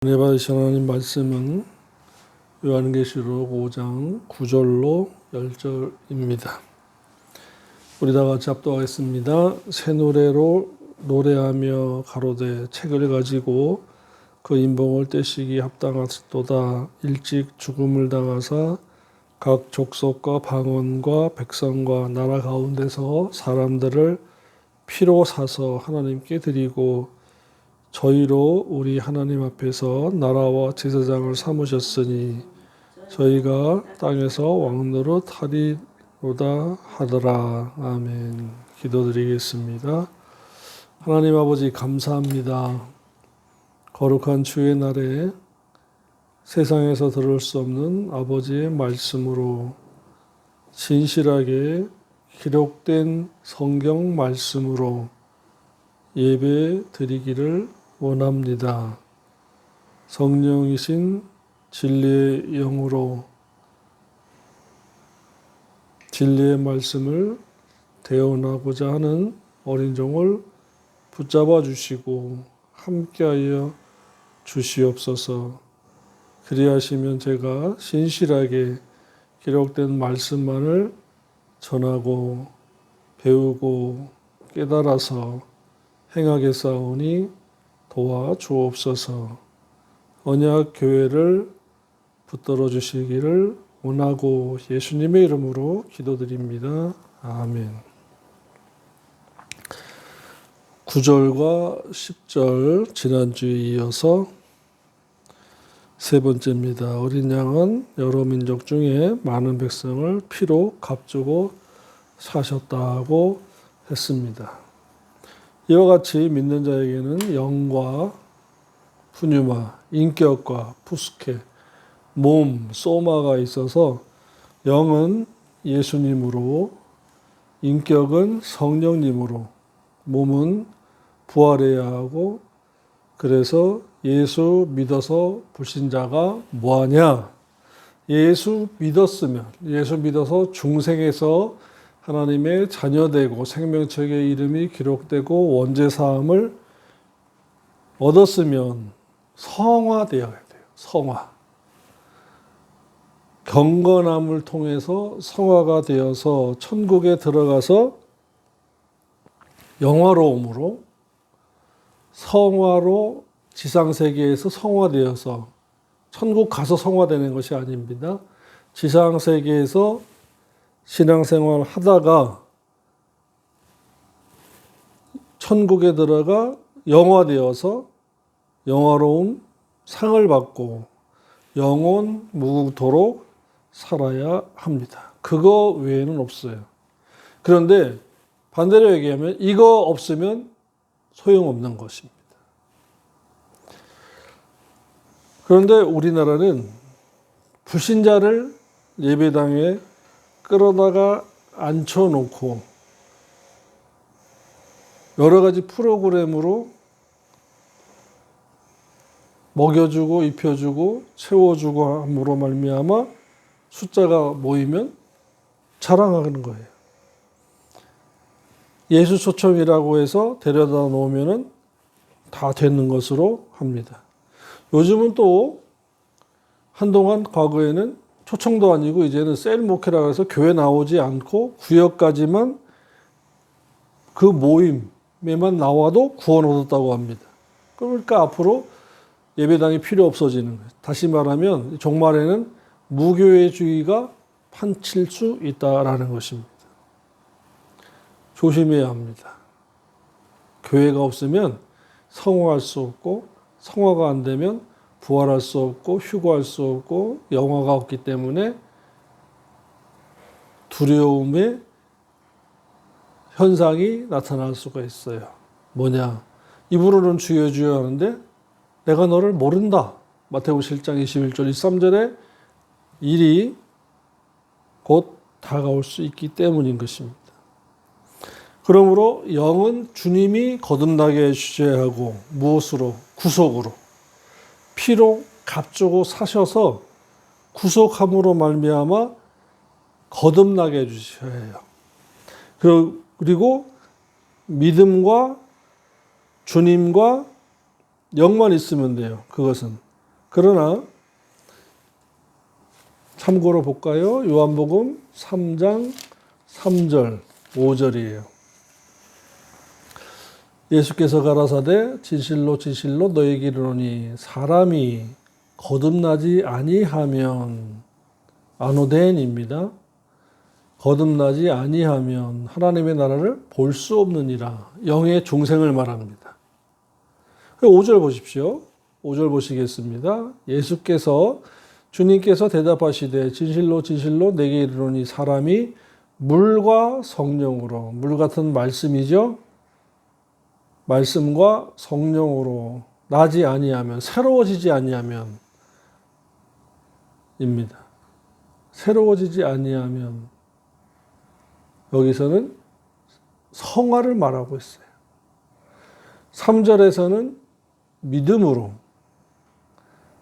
은혜 받으신 하나님 말씀은 요한계시록 5장 9절로 10절입니다. 우리 다 같이 합독하겠습니다. 새 노래로 노래하며 가로되 책을 가지고 그 인봉을 떼시기 합당하도다. 일찍 죽음을 당하사 각 족속과 방언과 백성과 나라 가운데서 사람들을 피로 사서 하나님께 드리고 저희로 우리 하나님 앞에서 나라와 제사장을 삼으셨으니 저희가 땅에서 왕노릇 하리로다 하더라. 아멘. 기도드리겠습니다. 하나님 아버지 감사합니다. 거룩한 주의 날에 세상에서 들을 수 없는 아버지의 말씀으로 진실하게 기록된 성경 말씀으로 예배 드리기를 원합니다. 성령이신 진리의 영으로 진리의 말씀을 대언하고자 하는 어린 종을 붙잡아 주시고 함께하여 주시옵소서. 그리하시면 제가 신실하게 기록된 말씀만을 전하고 배우고 깨달아서 행하겠사오니 도와주옵소서. 언약 교회를 붙들어 주시기를 원하고 예수님의 이름으로 기도드립니다. 아멘. 9절과 10절 지난주에 이어서 세 번째입니다. 어린 양은 여러 민족 중에 많은 백성을 피로 값주고 사셨다고 했습니다. 이와 같이 믿는 자에게는 영과 푸뉴마, 인격과 푸스케, 몸, 소마가 있어서 영은 예수님으로, 인격은 성령님으로, 몸은 부활해야 하고, 그래서 예수 믿어서 불신자가 뭐하냐? 예수 믿어서 중생에서 하나님의 자녀되고 생명책의 이름이 기록되고 원죄사함을 얻었으면 성화되어야 돼요. 성화. 경건함을 통해서 성화가 되어서 천국에 들어가서 영화로움으로 성화로 지상세계에서 성화되어서 천국 가서 성화되는 것이 아닙니다. 지상세계에서 신앙생활 하다가 천국에 들어가 영화되어서 영화로운 상을 받고 영원 무궁토록 살아야 합니다. 그거 외에는 없어요. 그런데 반대로 얘기하면 이거 없으면 소용없는 것입니다. 그런데 우리나라는 불신자를 예배당에 끌어다가 앉혀놓고 여러 가지 프로그램으로 먹여주고 입혀주고 채워주고 함으로 말미암아 숫자가 모이면 자랑하는 거예요. 예수 초청이라고 해서 데려다 놓으면 다 되는 것으로 합니다. 요즘은 또 한동안 과거에는 초청도 아니고 이제는 셀 목회라고 해서 교회 나오지 않고 구역까지만 그 모임에만 나와도 구원 얻었다고 합니다. 그러니까 앞으로 예배당이 필요 없어지는 거예요. 다시 말하면 종말에는 무교회주의가 판칠 수 있다라는 것입니다. 조심해야 합니다. 교회가 없으면 성화할 수 없고 성화가 안 되면 부활할 수 없고 휴거할 수 없고 영화가 없기 때문에 두려움의 현상이 나타날 수가 있어요. 뭐냐? 입으로는 주여 주여 하는데 내가 너를 모른다. 마태복음 7장 21절 23절에 일이 곧 다가올 수 있기 때문인 것입니다. 그러므로 영은 주님이 거듭나게 해주셔야 하고 무엇으로? 구속으로. 피로 값주고 사셔서 구속함으로 말미암아 거듭나게 해주셔야 해요. 그리고 믿음과 주님과 영만 있으면 돼요. 그것은 그러나 참고로 볼까요? 요한복음 3장 3절 5절이에요. 예수께서 가라사대 진실로 진실로 너희에게 이르노니 사람이 거듭나지 아니하면 아노덴입니다. 거듭나지 아니하면 하나님의 나라를 볼 수 없느니라. 영의 중생을 말합니다. 5절 보십시오. 5절 보시겠습니다. 주님께서 대답하시되 진실로 진실로 내게 이르노니 사람이 물과 성령으로, 물 같은 말씀이죠. 말씀과 성령으로 나지 아니하면, 새로워지지 아니하면 입니다. 새로워지지 아니하면, 여기서는 성화를 말하고 있어요. 3절에서는 믿음으로,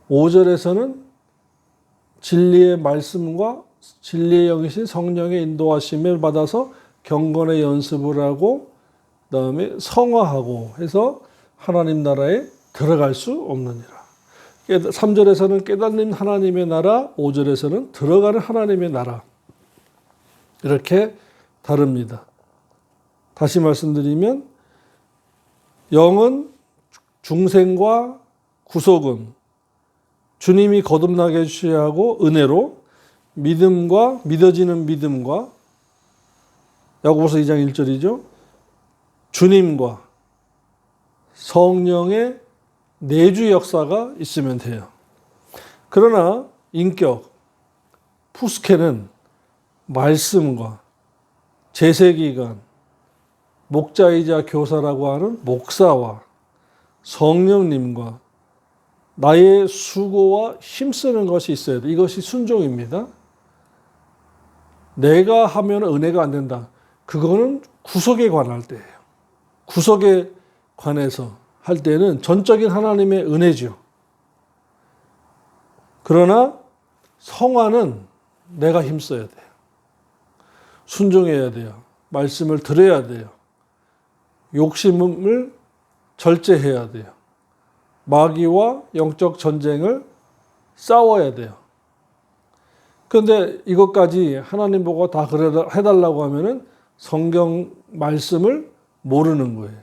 5절에서는 진리의 말씀과 진리의 영이신 성령의 인도하심을 받아서 경건의 연습을 하고 그다음에 성화하고 해서 하나님 나라에 들어갈 수 없느니라. 3절에서는 깨닫는 하나님의 나라, 5절에서는 들어가는 하나님의 나라. 이렇게 다릅니다. 다시 말씀드리면 영은 중생과 구속은 주님이 거듭나게 해주셔야 하고 은혜로 믿음과 믿어지는 믿음과 야고보서 2장 1절이죠. 주님과 성령의 내주 역사가 있으면 돼요. 그러나 인격, 푸스케는 말씀과 제세기관, 목자이자 교사라고 하는 목사와 성령님과 나의 수고와 힘쓰는 것이 있어야 돼. 이것이 순종입니다. 내가 하면 은혜가 안 된다. 그거는 구속에 관할 때예요. 구속에 관해서 할 때는 전적인 하나님의 은혜죠. 그러나 성화는 내가 힘써야 돼요. 순종해야 돼요. 말씀을 들어야 돼요. 욕심을 절제해야 돼요. 마귀와 영적 전쟁을 싸워야 돼요. 그런데 이것까지 하나님 보고 다 해달라고 하면은 성경 말씀을 모르는 거예요.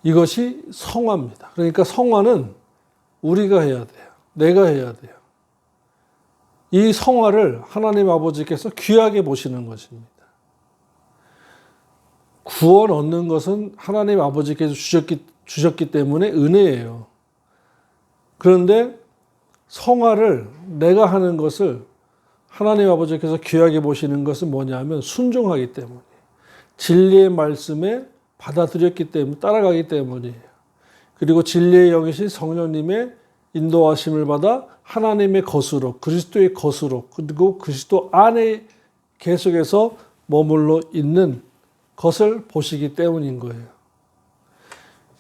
이것이 성화입니다. 그러니까 성화는 우리가 해야 돼요. 내가 해야 돼요. 이 성화를 하나님 아버지께서 귀하게 보시는 것입니다. 구원 얻는 것은 하나님 아버지께서 주셨기 때문에 은혜예요. 그런데 성화를 내가 하는 것을 하나님 아버지께서 귀하게 보시는 것은 뭐냐면 순종하기 때문에 진리의 말씀에 받아들였기 때문에 따라가기 때문이에요. 그리고 진리의 영이신 성령님의 인도하심을 받아 하나님의 것으로 그리스도의 것으로 그리고 그리스도 안에 계속해서 머물러 있는 것을 보시기 때문인 거예요.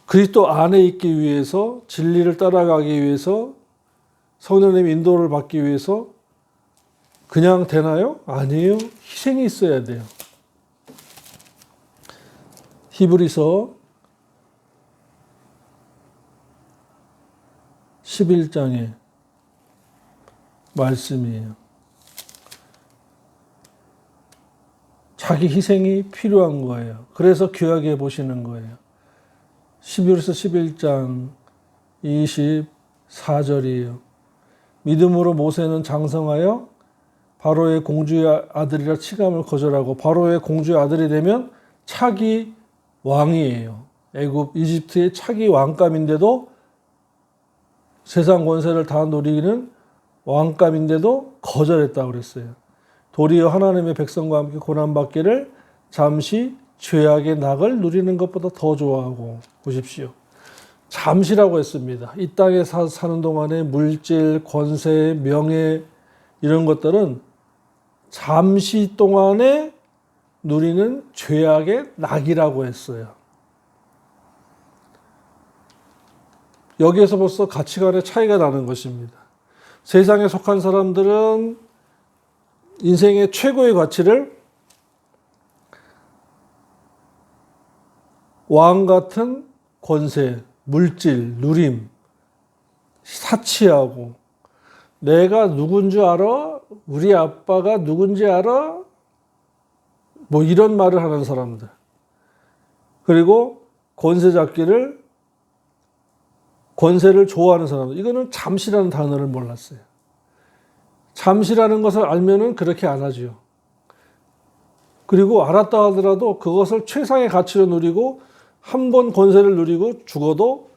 그리스도 안에 있기 위해서 진리를 따라가기 위해서 성령님의 인도를 받기 위해서 그냥 되나요? 아니에요. 희생이 있어야 돼요. 히브리서 11장의 말씀이에요. 자기 희생이 필요한 거예요. 그래서 귀하게 보시는 거예요. 히브리서 11장 24절이에요. 믿음으로 모세는 장성하여 바로의 공주의 아들이라 칭함을 거절하고 바로의 공주의 아들이 되면 차기 왕이에요. 이집트의 차기 왕감인데도 세상 권세를 다 누리는 왕감인데도 거절했다고 그랬어요. 도리어 하나님의 백성과 함께 고난받기를 잠시 죄악의 낙을 누리는 것보다 더 좋아하고 보십시오. 잠시라고 했습니다. 이 땅에 사는 동안에 물질, 권세, 명예 이런 것들은 잠시 동안에 누리는 죄악의 낙이라고 했어요. 여기에서 벌써 가치관의 차이가 나는 것입니다. 세상에 속한 사람들은 인생의 최고의 가치를 왕 같은 권세, 물질, 누림, 사치하고 내가 누군지 알아? 우리 아빠가 누군지 알아? 뭐 이런 말을 하는 사람들. 그리고 권세를 좋아하는 사람들. 이거는 잠시라는 단어를 몰랐어요. 잠시라는 것을 알면은 그렇게 안 하죠. 그리고 알았다 하더라도 그것을 최상의 가치로 누리고 한 번 권세를 누리고 죽어도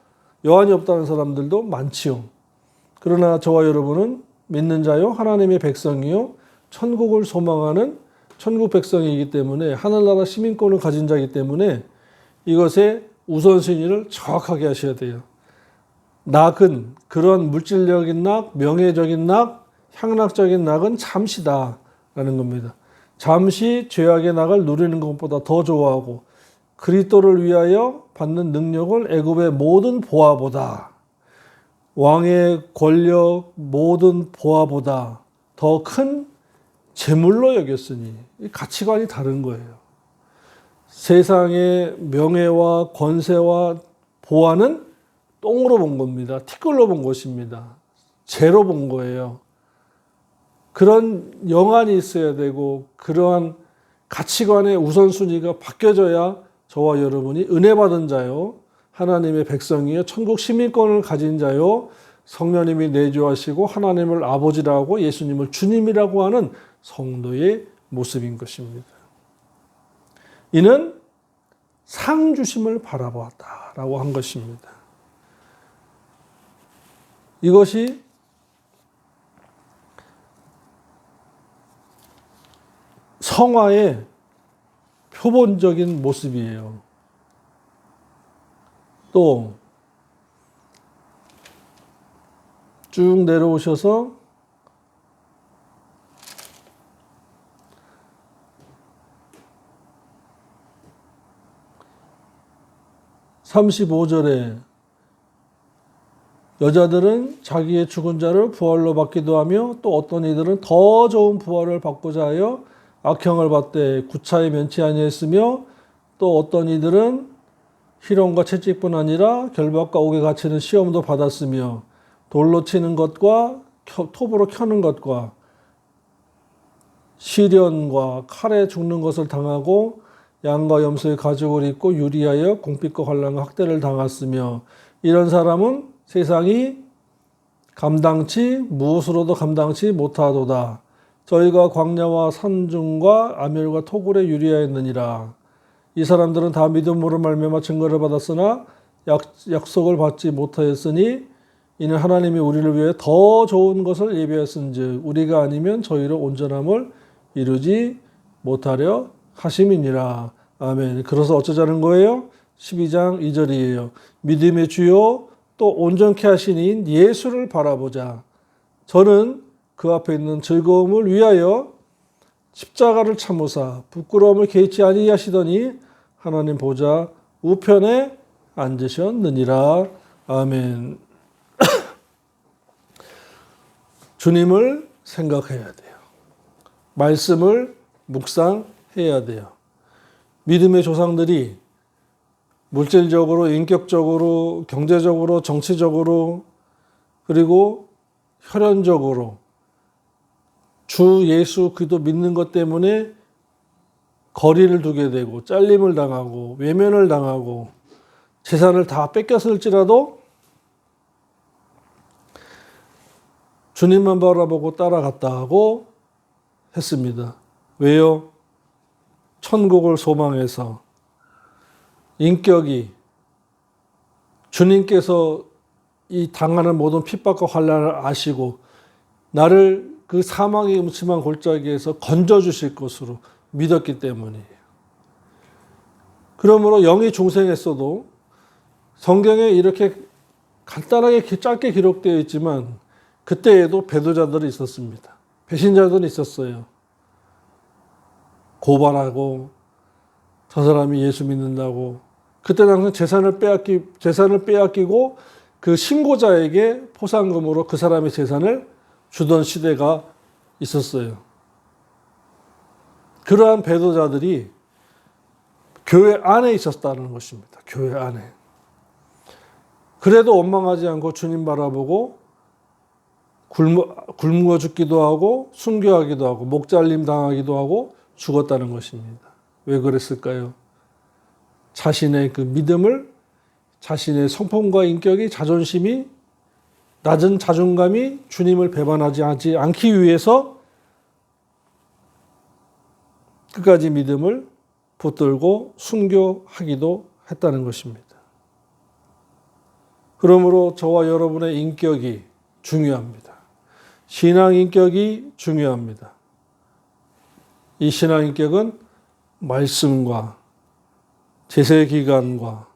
여한이 없다는 사람들도 많지요. 그러나 저와 여러분은 믿는 자요 하나님의 백성이요 천국을 소망하는 천국 백성이기 때문에 하늘나라 시민권을 가진 자이기 때문에 이것의 우선순위를 정확하게 하셔야 돼요. 낙은 그런 물질적인 낙, 명예적인 낙, 향락적인 낙은 잠시다라는 겁니다. 잠시 죄악의 낙을 누리는 것보다 더 좋아하고 그리스도를 위하여 받는 능력을 애굽의 모든 보화보다 왕의 권력 모든 보화보다 더 큰 재물로 여겼으니 가치관이 다른 거예요. 세상의 명예와 권세와 보화는 똥으로 본 겁니다. 티끌로 본 것입니다. 재로 본 거예요. 그런 영안이 있어야 되고 그러한 가치관의 우선순위가 바뀌어져야 저와 여러분이 은혜 받은 자요 하나님의 백성이요 천국 시민권을 가진 자요 성령님이 내주하시고 하나님을 아버지라고 예수님을 주님이라고 하는 성도의 모습인 것입니다. 이는 상 주심을 바라보았다라고 한 것입니다. 이것이 성화의 표본적인 모습이에요. 또 쭉 내려오셔서 35절에 여자들은 자기의 죽은 자를 부활로 받기도 하며 또 어떤 이들은 더 좋은 부활을 받고자 하여 악형을 받되 구차히 면치 아니했으며 또 어떤 이들은 희롱과 채찍뿐 아니라 결박과 옥에 갇히는 시험도 받았으며 돌로 치는 것과 톱으로 켜는 것과 시련과 칼에 죽는 것을 당하고 양과 염소의 가죽을 입고 유리하여 공핍과 환난과 학대를 당했으며 이런 사람은 세상이 무엇으로도 감당치 못하도다. 저희가 광야와 산중과 아멸과 토굴에 유리하였느니라. 이 사람들은 다 믿음으로 말미암아 증거를 받았으나 약속을 받지 못하였으니 이는 하나님이 우리를 위해 더 좋은 것을 예비하였은즉 우리가 아니면 저희로 온전함을 이루지 못하려 하심이니라. 아멘. 그래서 어쩌자는 거예요? 12장 2절이에요. 믿음의 주요 또 온전케 하신 이인 예수를 바라보자. 저는 그 앞에 있는 즐거움을 위하여 십자가를 참으사 부끄러움을 개의치 아니하시더니 하나님 보좌 우편에 앉으셨느니라. 아멘. 주님을 생각해야 돼요. 말씀을 묵상해야 돼요. 믿음의 조상들이 물질적으로, 인격적으로, 경제적으로, 정치적으로 그리고 혈연적으로 주 예수 그리스도 믿는 것 때문에 거리를 두게 되고 잘림을 당하고 외면을 당하고 재산을 다 뺏겼을지라도 주님만 바라보고 따라갔다고 했습니다. 왜요? 천국을 소망해서 인격이 주님께서 이 당하는 모든 핍박과 환난을 아시고 나를 그 사망의 음침한 골짜기에서 건져주실 것으로 믿었기 때문이에요. 그러므로 영이 중생했어도 성경에 이렇게 간단하게 짧게 기록되어 있지만 그때에도 배도자들이 있었습니다. 배신자들이 있었어요. 고발하고 저 사람이 예수 믿는다고 그때 당시 재산을 빼앗기고 그 신고자에게 포상금으로 그 사람의 재산을 주던 시대가 있었어요. 그러한 배도자들이 교회 안에 있었다는 것입니다. 교회 안에. 그래도 원망하지 않고 주님 바라보고 굶어 죽기도 하고 순교하기도 하고 목 잘림 당하기도 하고 죽었다는 것입니다. 왜 그랬을까요? 자신의 그 믿음을, 자신의 성품과 인격이, 자존심이, 낮은 자존감이 주님을 배반하지 않기 위해서 끝까지 믿음을 붙들고 순교하기도 했다는 것입니다. 그러므로 저와 여러분의 인격이 중요합니다. 신앙 인격이 중요합니다. 이 신앙 인격은 말씀과 제세 기간과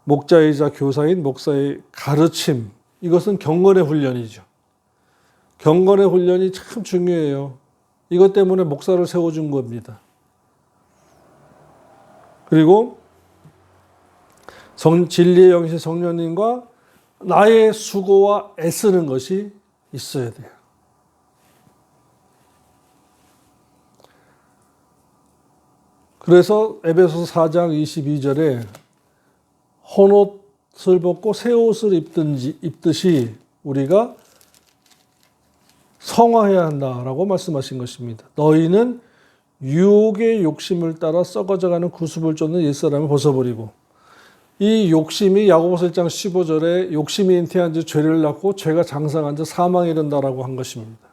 목자이자 교사인 목사의 가르침, 이것은 경건의 훈련이죠. 경건의 훈련이 참 중요해요. 이것 때문에 목사를 세워준 겁니다. 그리고 진리의 영신 성령님과 나의 수고와 애쓰는 것이 있어야 돼요. 그래서 에베소서 4장 22절에 헌옷을 벗고 새 옷을 입듯이 우리가 성화해야 한다라고 말씀하신 것입니다. 너희는 유혹의 욕심을 따라 썩어져가는 구습을 쫓는 옛사람을 벗어버리고, 이 욕심이 야고보서 1장 15절에 욕심이 잉태한 지 죄를 낳고 죄가 장성한 지 사망에 이른다라고 한 것입니다.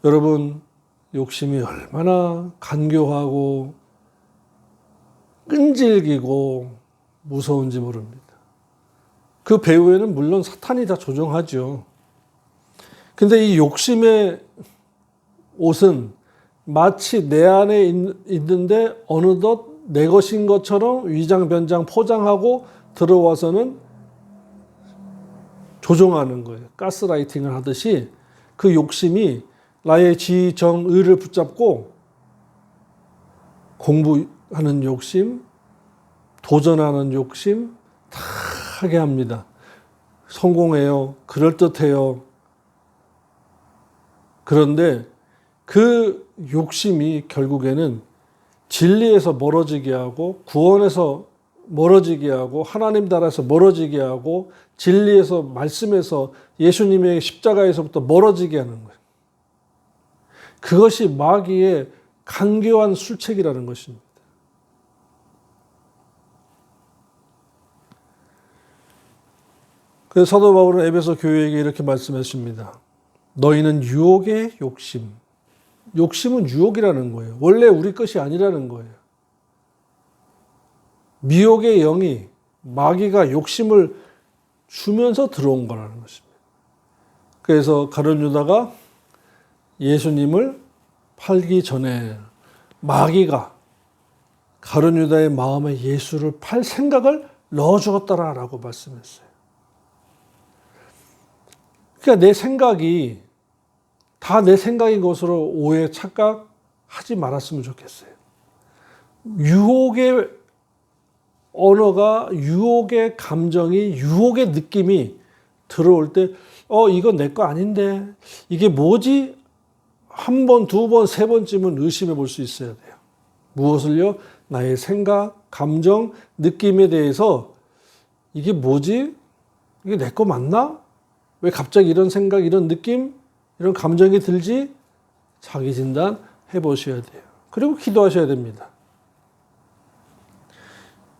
여러분, 욕심이 얼마나 간교하고 끈질기고 무서운지 모릅니다. 그 배후에는 물론 사탄이 다 조종하죠. 근데 이 욕심의 옷은 마치 내 안에 있는데 어느덧 내 것인 것처럼 위장, 변장, 포장하고 들어와서는 조종하는 거예요. 가스라이팅을 하듯이 그 욕심이 나의 지, 정, 의를 붙잡고 공부하는 욕심, 도전하는 욕심 다 하게 합니다. 성공해요. 그럴듯해요. 그런데 그 욕심이 결국에는 진리에서 멀어지게 하고 구원에서 멀어지게 하고 하나님 나라에서 멀어지게 하고 진리에서 말씀에서 예수님의 십자가에서부터 멀어지게 하는 거예요. 그것이 마귀의 간교한 술책이라는 것입니다. 그래서 사도 바울은 에베소 교회에게 이렇게 말씀했습니다. 너희는 유혹의 욕심. 욕심은 유혹이라는 거예요. 원래 우리 것이 아니라는 거예요. 미혹의 영이, 마귀가 욕심을 주면서 들어온 거라는 것입니다. 그래서 가룟 유다가 예수님을 팔기 전에 마귀가 가룟 유다의 마음에 예수를 팔 생각을 넣어주었다라고 말씀했어요. 그러니까 내 생각이 다 내 생각인 것으로 오해, 착각하지 말았으면 좋겠어요. 유혹의 언어가, 유혹의 감정이, 유혹의 느낌이 들어올 때 이건 내 거 아닌데 이게 뭐지? 한 번, 두 번, 세 번쯤은 의심해 볼 수 있어야 돼요. 무엇을요? 나의 생각, 감정, 느낌에 대해서 이게 뭐지? 이게 내 거 맞나? 왜 갑자기 이런 생각, 이런 느낌, 이런 감정이 들지? 자기 진단 해보셔야 돼요. 그리고 기도하셔야 됩니다.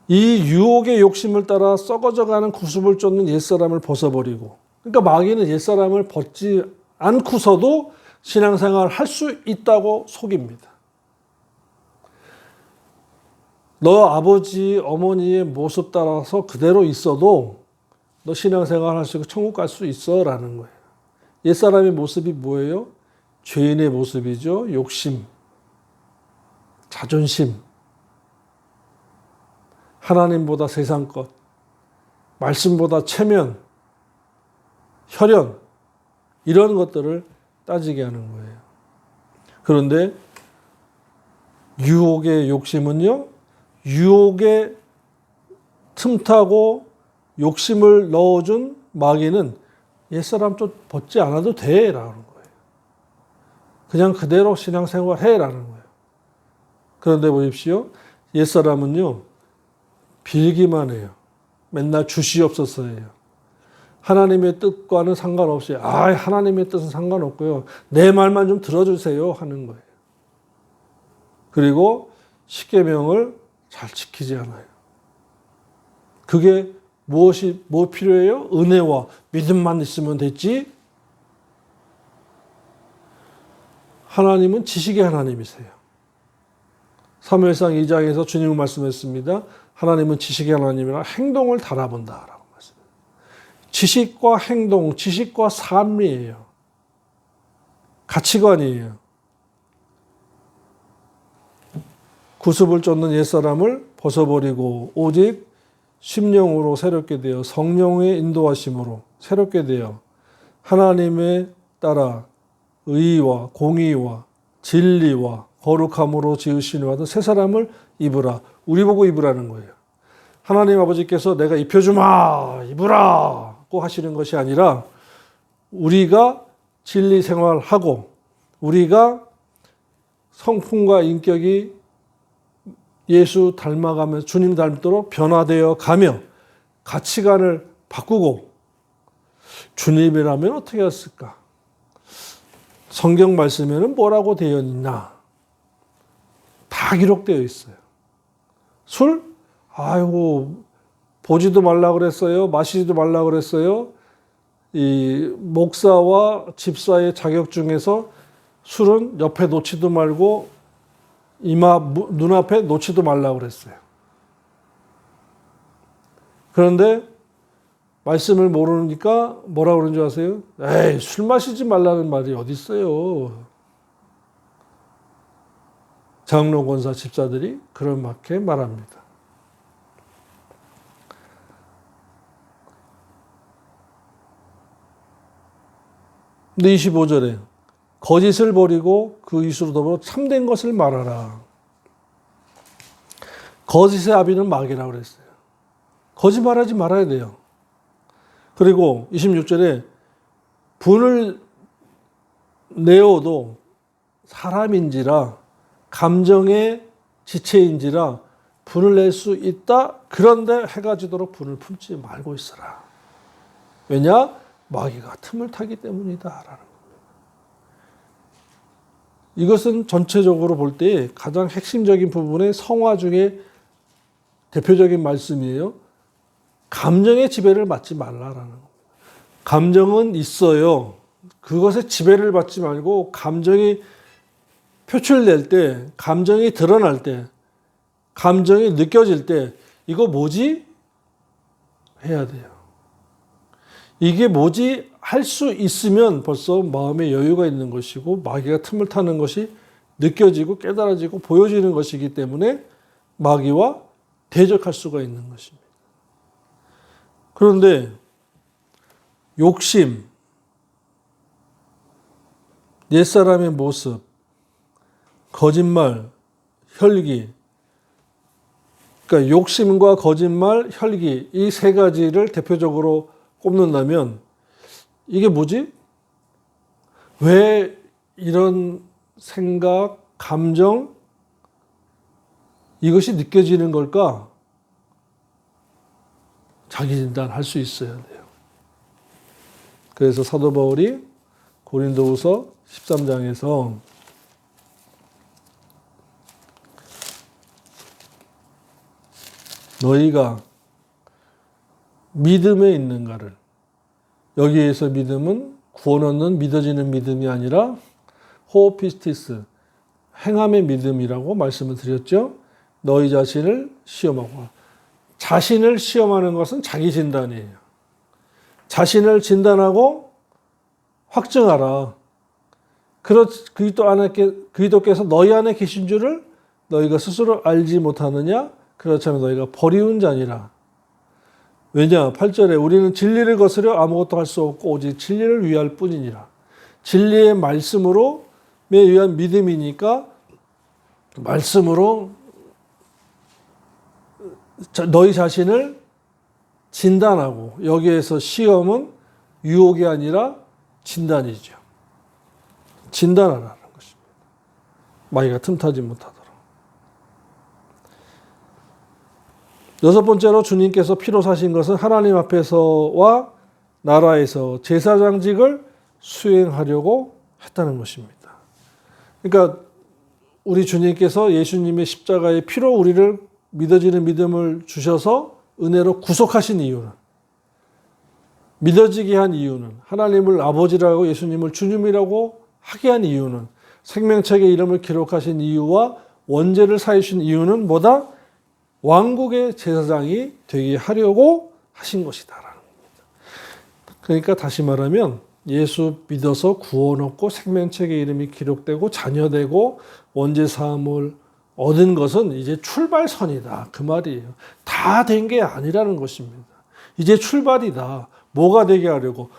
이 유혹의 욕심을 따라 썩어져가는 구습을 쫓는 옛사람을 벗어버리고, 그러니까 마귀는 옛사람을 벗지 않고서도 신앙생활을 할 수 있다고 속입니다. 너 아버지, 어머니의 모습 따라서 그대로 있어도 너 신앙생활 할 수 있고 천국 갈 수 있어 라는 거예요. 옛사람의 모습이 뭐예요? 죄인의 모습이죠. 욕심, 자존심, 하나님보다 세상 것, 말씀보다 체면, 혈연, 이런 것들을 따지게 하는 거예요. 그런데 유혹의 욕심은요, 유혹에 틈타고 욕심을 넣어준 마귀는 옛사람 좀 벗지 않아도 돼 라는 거예요. 그냥 그대로 신앙생활 해 라는 거예요. 그런데 보십시오. 옛사람은요, 빌기만 해요. 맨날 주시옵소서예요. 하나님의 뜻과는 상관없이 하나님의 뜻은 상관없고요. 내 말만 좀 들어주세요 하는 거예요. 그리고 십계명을 잘 지키지 않아요. 그게 뭐 필요해요? 은혜와 믿음만 있으면 됐지? 하나님은 지식의 하나님이세요. 사무엘상 2장에서 주님은 말씀했습니다. 하나님은 지식의 하나님이라 행동을 달아본다라고 말씀해요. 지식과 행동, 지식과 삶이에요. 가치관이에요. 구습을 쫓는 옛사람을 벗어버리고 오직 심령으로 새롭게 되어 성령의 인도하심으로 새롭게 되어 하나님에 따라 의와 공의와 진리와 거룩함으로 지으시는 같은 새 사람을 입으라. 우리 보고 입으라는 거예요. 하나님 아버지께서 내가 입혀주마 입으라고 하시는 것이 아니라 우리가 진리 생활하고 우리가 성품과 인격이 예수 닮아가면서 주님 닮도록 변화되어 가며 가치관을 바꾸고 주님이라면 어떻게 했을까? 성경 말씀에는 뭐라고 되어 있나? 다 기록되어 있어요. 술? 아이고 보지도 말라 그랬어요. 마시지도 말라 그랬어요. 이 목사와 집사의 자격 중에서 술은 옆에 놓지도 말고 눈앞에 놓지도 말라고 그랬어요. 그런데 말씀을 모르니까 뭐라고 그러는 줄 아세요? 에이, 술 마시지 말라는 말이 어디 있어요. 장로, 권사, 집사들이 그렇게 말합니다. 근데 25절에 거짓을 버리고 그 이수로 더불어 참된 것을 말하라. 거짓의 아비는 마귀라고 그랬어요. 거짓말하지 말아야 돼요. 그리고 26절에 분을 내어도 사람인지라 감정의 지체인지라 분을 낼 수 있다. 그런데 해가 지도록 분을 품지 말고 있어라. 왜냐? 마귀가 틈을 타기 때문이다. 라는 이것은 전체적으로 볼 때 가장 핵심적인 부분의 성화 중에 대표적인 말씀이에요. 감정의 지배를 받지 말라라는 겁니다. 감정은 있어요. 그것에 지배를 받지 말고 감정이 표출될 때, 감정이 드러날 때, 감정이 느껴질 때 이거 뭐지? 해야 돼요. 이게 뭐지? 할 수 있으면 벌써 마음에 여유가 있는 것이고 마귀가 틈을 타는 것이 느껴지고 깨달아지고 보여지는 것이기 때문에 마귀와 대적할 수가 있는 것입니다. 그런데 욕심, 옛사람의 모습, 거짓말, 혈기, 그러니까 욕심과 거짓말, 혈기 이 세 가지를 대표적으로 꼽는다면 이게 뭐지? 왜 이런 생각, 감정 이것이 느껴지는 걸까? 자기 진단할 수 있어야 돼요. 그래서 사도 바울이 고린도후서 13장에서 너희가 믿음에 있는가를, 여기에서 믿음은 구원 얻는 믿어지는 믿음이 아니라 호피스티스, 행함의 믿음이라고 말씀을 드렸죠. 너희 자신을 시험하고, 자신을 시험하는 것은 자기 진단이에요. 자신을 진단하고 확증하라. 그리스도께서 너희 안에 계신 줄을 너희가 스스로 알지 못하느냐? 그렇다면 너희가 버리운 자니라. 왜냐? 8절에 우리는 진리를 거스려 아무것도 할 수 없고 오직 진리를 위할 뿐이니라. 진리의 말씀으로 위한 믿음이니까 말씀으로 너희 자신을 진단하고, 여기에서 시험은 유혹이 아니라 진단이죠. 진단하라는 것입니다. 마귀가 틈타지 못하도록. 여섯 번째로 주님께서 피로 사신 것은 하나님 앞에서와 나라에서 제사장직을 수행하려고 했다는 것입니다. 그러니까 우리 주님께서 예수님의 십자가의 피로 우리를 믿어지는 믿음을 주셔서 은혜로 구속하신 이유는, 믿어지게 한 이유는, 하나님을 아버지라고 예수님을 주님이라고 하게 한 이유는, 생명책의 이름을 기록하신 이유와 원죄를 사하신 이유는 뭐다? 왕국의 제사장이 되게 하려고 하신 것이다라는 겁니다. 그러니까 다시 말하면 예수 믿어서 구원 얻고 생명책의 이름이 기록되고 자녀되고 원죄 사함을 얻은 것은 이제 출발선이다, 그 말이에요. 다 된 게 아니라는 것입니다. 이제 출발이다. 뭐가 되게 하려고?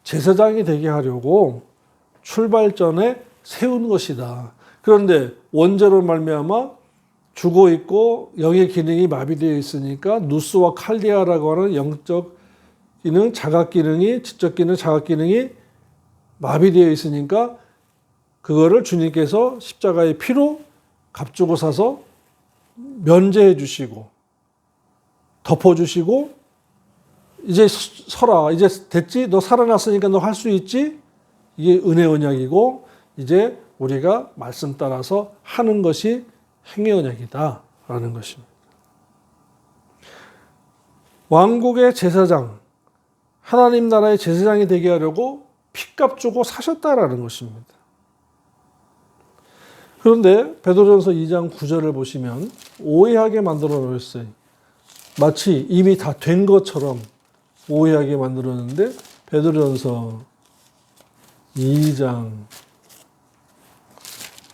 제사장이 되게 하려고 출발전에 세운 것이다. 그런데 원죄로 말미암아 죽어 있고 영의 기능이 마비되어 있으니까 누스와 칼디아라고 하는 영적 기능, 자각 기능이, 지적 기능, 자각 기능이 마비되어 있으니까 그거를 주님께서 십자가의 피로 값주고 사서 면제해 주시고 덮어주시고 이제 서라, 이제 됐지? 너 살아났으니까 너 할 수 있지? 이게 은혜 언약이고 이제 우리가 말씀 따라서 하는 것이 행위 언약이다라는 것입니다. 왕국의 제사장, 하나님 나라의 제사장이 되게 하려고 피값 주고 사셨다라는 것입니다. 그런데 베드로전서 2장 9절을 보시면 오해하게 만들어 놓았어요. 마치 이미 다 된 것처럼 오해하게 만들었는데 베드로전서 2장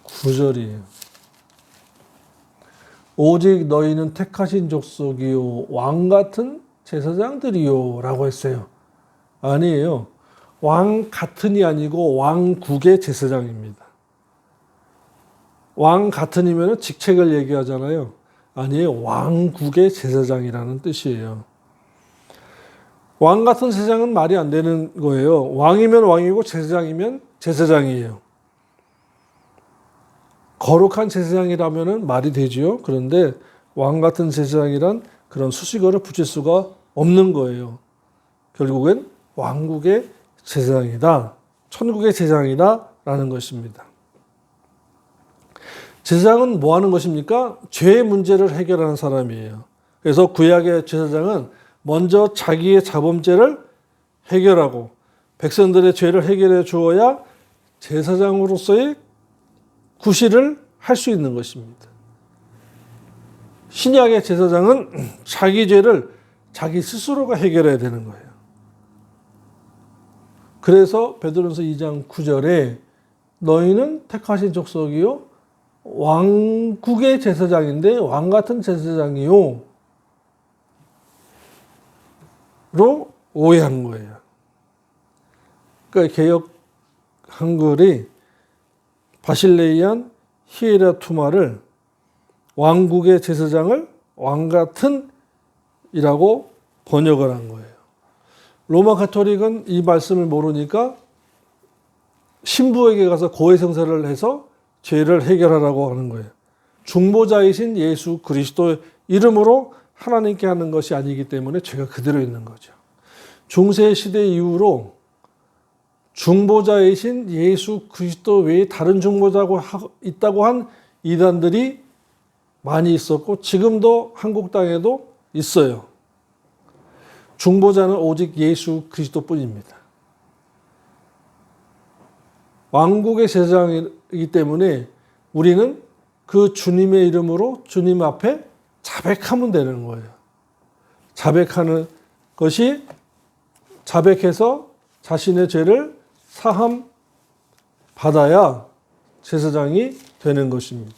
9절이에요. 오직 너희는 택하신 족속이요 왕 같은 제사장들이요 라고 했어요. 아니에요. 왕 같은이 아니고 왕국의 제사장입니다. 왕 같은이면 직책을 얘기하잖아요. 아니에요. 왕국의 제사장이라는 뜻이에요. 왕 같은 제사장은 말이 안 되는 거예요. 왕이면 왕이고 제사장이면 제사장이에요. 거룩한 제사장이라면 말이 되지요. 그런데 왕 같은 제사장이란 그런 수식어를 붙일 수가 없는 거예요. 결국엔 왕국의 제사장이다. 천국의 제사장이다 라는 것입니다. 제사장은 뭐 하는 것입니까? 죄의 문제를 해결하는 사람이에요. 그래서 구약의 제사장은 먼저 자기의 자범죄를 해결하고 백성들의 죄를 해결해 주어야 제사장으로서의 구실을 할 수 있는 것입니다. 신약의 제사장은 자기 죄를 자기 스스로가 해결해야 되는 거예요. 그래서 베드로전서 2장 9절에 너희는 택하신 족속이요 왕국의 제사장인데 왕 같은 제사장이요 로 오해한 거예요. 그러니까 개역 한글이 바실레이안 히에라투마를 왕국의 제사장을 왕 같은 이라고 번역을 한 거예요. 로마 가톨릭은 이 말씀을 모르니까 신부에게 가서 고해성사를 해서 죄를 해결하라고 하는 거예요. 중보자이신 예수 그리스도의 이름으로 하나님께 하는 것이 아니기 때문에 죄가 그대로 있는 거죠. 중세 시대 이후로 중보자이신 예수 그리스도 외에 다른 중보자가 있다고 한 이단들이 많이 있었고 지금도 한국 땅에도 있어요. 중보자는 오직 예수 그리스도뿐입니다. 왕국의 제사장이기 때문에 우리는 그 주님의 이름으로 주님 앞에 자백하면 되는 거예요. 자백하는 것이 자백해서 자신의 죄를 사함 받아야 제사장이 되는 것입니다.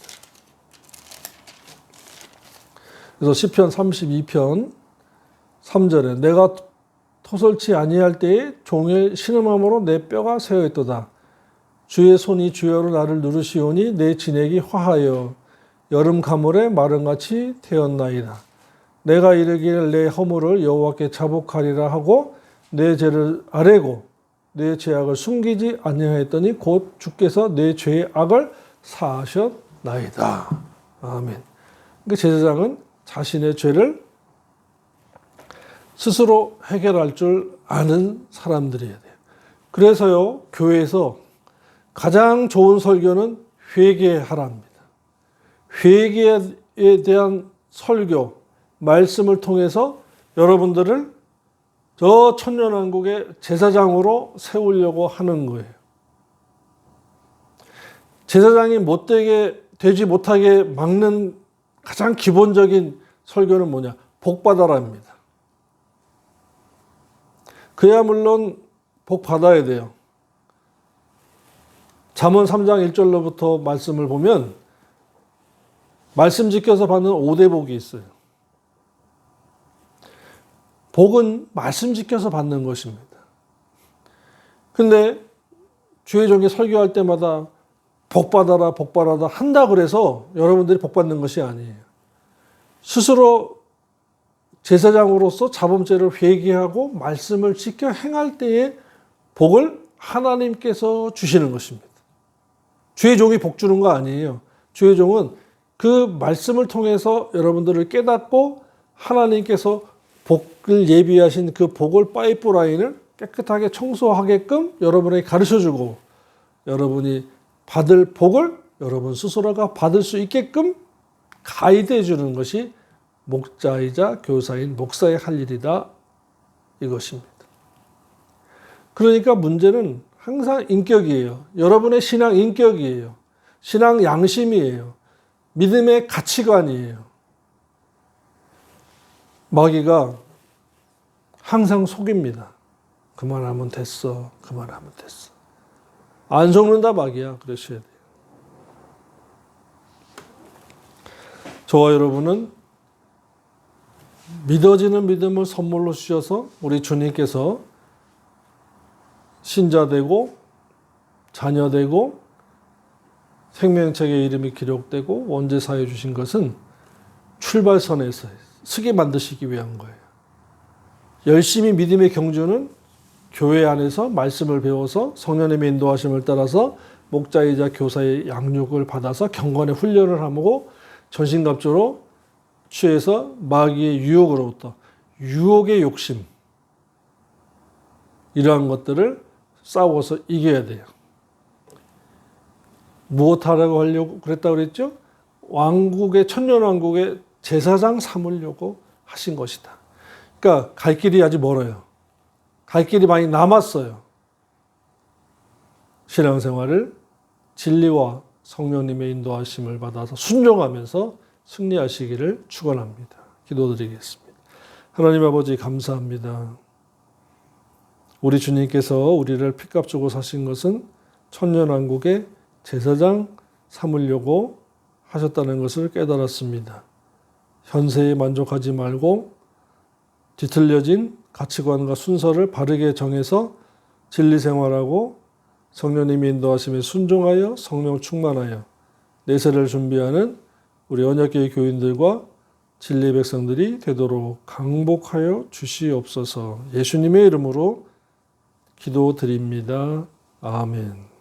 그래서 시편 32편 3절에 내가 토설치 아니할 때에 종일 신음함으로 내 뼈가 새어있도다. 주의 손이 주여로 나를 누르시오니 내 진액이 화하여 여름 가물에 마른같이 되었나이다. 내가 이르기를 내 허물을 여호와께 자복하리라 하고 내 죄를 아뢰고 내 죄악을 숨기지 아니하였더니 곧 주께서 내 죄의 악을 사하셨나이다. 아멘. 그러니까 제사장은 자신의 죄를 스스로 해결할 줄 아는 사람들이어야 돼요. 그래서요, 교회에서 가장 좋은 설교는 회개하라입니다. 회개에 대한 설교, 말씀을 통해서 여러분들을 저 천년왕국의 제사장으로 세우려고 하는 거예요. 제사장이 되지 못하게 막는 가장 기본적인 설교는 뭐냐? 복받아라입니다. 그야 물론 복받아야 돼요. 잠언 3장 1절로부터 말씀을 보면 말씀 지켜서 받는 5대 복이 있어요. 복은 말씀 지켜서 받는 것입니다. 근데 주의 종이 설교할 때마다 복받아라 복받아라 한다 그래서 여러분들이 복받는 것이 아니에요. 스스로 제사장으로서 자범죄를 회개하고 말씀을 지켜 행할 때에 복을 하나님께서 주시는 것입니다. 주의 종이 복 주는 거 아니에요. 주의 종은 그 말씀을 통해서 여러분들을 깨닫고 하나님께서 복을 예비하신 그 복을 파이프라인을 깨끗하게 청소하게끔 여러분에게 가르쳐주고 여러분이 받을 복을 여러분 스스로가 받을 수 있게끔 가이드해 주는 것이 목자이자 교사인 목사의 할 일이다 이것입니다. 그러니까 문제는 항상 인격이에요. 여러분의 신앙 인격이에요. 신앙 양심이에요. 믿음의 가치관이에요. 마귀가 항상 속입니다. 그만하면 됐어. 그만하면 됐어. 안 속는다 마귀야. 그러셔야 돼요. 저와 여러분은 믿어지는 믿음을 선물로 주셔서 우리 주님께서 신자되고 자녀되고 생명책에 이름이 기록되고 원죄사해 주신 것은 출발선에서 서게 만드시기 위한 거예요. 열심히 믿음의 경주는 교회 안에서 말씀을 배워서 성령님의 인도하심을 따라서 목자이자 교사의 양육을 받아서 경건의 훈련을 하고 전신갑주로 취해서 마귀의 유혹으로부터 유혹의 욕심 이러한 것들을 싸워서 이겨야 돼요. 무엇하라고 하려고 그랬다고 그랬죠? 왕국의 천년왕국의 제사장 삼으려고 하신 것이다. 그러니까 갈 길이 아직 멀어요. 갈 길이 많이 남았어요. 신앙생활을 진리와 성령님의 인도하심을 받아서 순종하면서 승리하시기를 축원합니다. 기도드리겠습니다. 하나님 아버지 감사합니다. 우리 주님께서 우리를 피값 주고 사신 것은 천년왕국의 제사장 삼으려고 하셨다는 것을 깨달았습니다. 현세에 만족하지 말고 뒤틀려진 가치관과 순서를 바르게 정해서 진리 생활하고 성령님이 인도하심에 순종하여 성령 충만하여 내세를 준비하는 우리 언약교회 교인들과 진리의 백성들이 되도록 강복하여 주시옵소서. 예수님의 이름으로 기도드립니다. 아멘.